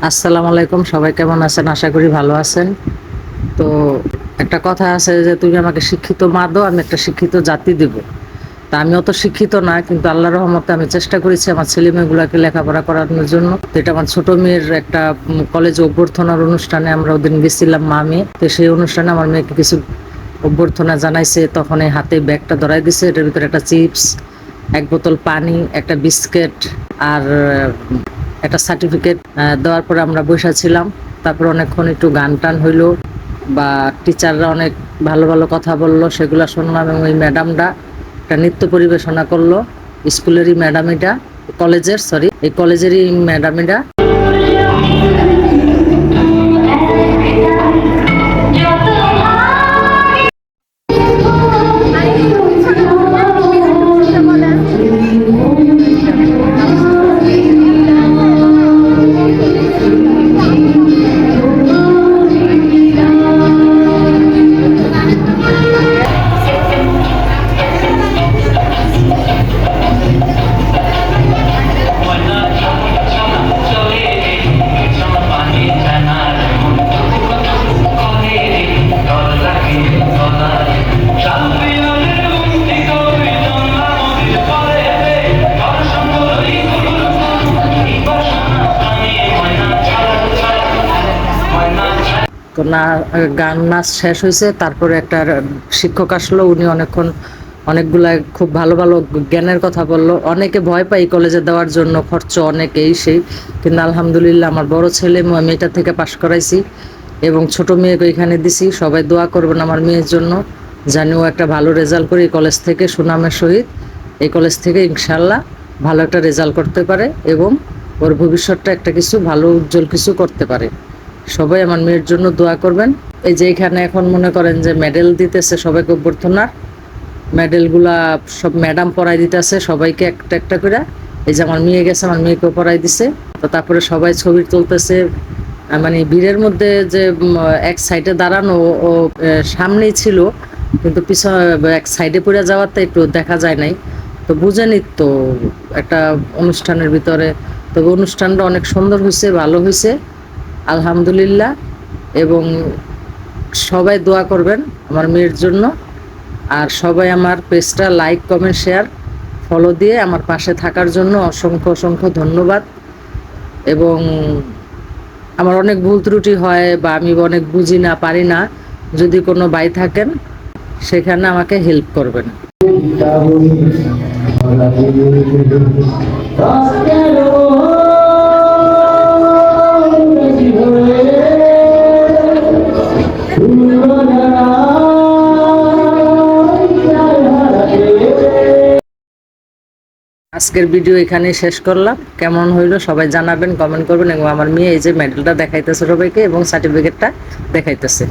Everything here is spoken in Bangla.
আসসালামু আলাইকুম, সবাই কেমন আছেন? আশা করি ভালো আছেন। তো একটা কথা আছে যে তুমি আমাকে শিক্ষিত মা দাও, আমি একটা শিক্ষিত জাতি দিব। তা আমি অত শিক্ষিত না, কিন্তু আল্লাহর রহমতে আমি চেষ্টা করেছি আমার ছেলে মেয়েগুলোকে লেখাপড়া করানোর জন্য। তো এটা আমার ছোট মেয়ের একটা কলেজে অভ্যর্থনার অনুষ্ঠানে আমরা ওদিন গেছিলাম মা মেয়ে। তো সেই অনুষ্ঠানে আমার মেয়েকে কিছু অভ্যর্থনা জানাইছে, তখন এই হাতে ব্যাগটা ধরাই দিছে, এটার ভিতরে একটা চিপস, এক বোতল পানি, একটা বিস্কিট আর একটা সার্টিফিকেট দেওয়ার পরে আমরা বসেছিলাম। তারপর অনেকক্ষণ একটু গান টান হইলো, বা টিচাররা অনেক ভালো ভালো কথা বললো, সেগুলো শুনলাম। এবং ওই ম্যাডামটা একটা নৃত্য পরিবেশনা করলো, স্কুলেরই ম্যাডাম, এটা কলেজের, সরি, এই কলেজেরই ম্যাডাম এটা। তো না, গান নাচ শেষ হয়েছে, তারপরে একটা শিক্ষক আসলো, উনি অনেকক্ষণ অনেকগুলা খুব ভালো ভালো জ্ঞানের কথা বললো। অনেকে ভয় পায় কলেজে দেওয়ার জন্য, খরচ অনেক এই সেই, কিন্তু আলহামদুলিল্লাহ আমার বড় ছেলে মেয়েটা থেকে পাশ করাইছি এবং ছোট মেয়েকে এখানে দিছি। সবাই দোয়া করবেন আমার মেয়ের জন্য, জানি ও একটা ভালো রেজাল্ট করে এই কলেজ থেকে সুনামের সহিত, এই কলেজ থেকে ইনশাল্লাহ ভালো একটা রেজাল্ট করতে পারে এবং ওর ভবিষ্যৎটা একটা কিছু ভালো উজ্জ্বল কিছু করতে পারে। সবাই আমার মেয়ের জন্য দোয়া করবেন। এই যে এখানে এখন মনে করেন যে মেডেল দিতেছে সবাইকে, অভ্যর্থনার মেডেলগুলা সব ম্যাডাম পরাই দিতেছে সবাইকে একটা একটা করে। এই যে আমার মেয়ে গেছে, আমার মেয়েকেও পরাই দিছে। তো তারপরে সবাই ছবি তুলতেছে, মানে ভিড়ের মধ্যে যে এক সাইডে দাঁড়ানো, ও সামনেই ছিল, কিন্তু পিছনে এক সাইডে পড়ে যাওয়াতে একটু দেখা যায় নাই। তো বুঝেনি তো একটা অনুষ্ঠানের ভিতরে, তবে অনুষ্ঠানটা অনেক সুন্দর হয়েছে, ভালো হয়েছে আলহামদুলিল্লাহ। এবং সবাই দোয়া করবেন আমার মেয়ের জন্য। আর সবাই আমার পেজটা লাইক কমেন্ট শেয়ার ফলো দিয়ে আমার পাশে থাকার জন্য অসংখ্য অসংখ্য ধন্যবাদ। এবং আমার অনেক ভুল ত্রুটি হয়, বা আমি অনেক বুঝি না, পারি না, যদি কোনো ভাই থাকেন সেখানে আমাকে হেল্প করবেন। আজকের ভিডিও এখানে শেষ করলাম। কেমন হইলো সবাই জানাবেন, কমেন্ট করবেন। এবং আমার মেয়ে এই যে মেডেলটা দেখাইতেছে সবাইকে এবং সার্টিফিকেটটা দেখাইতেছে।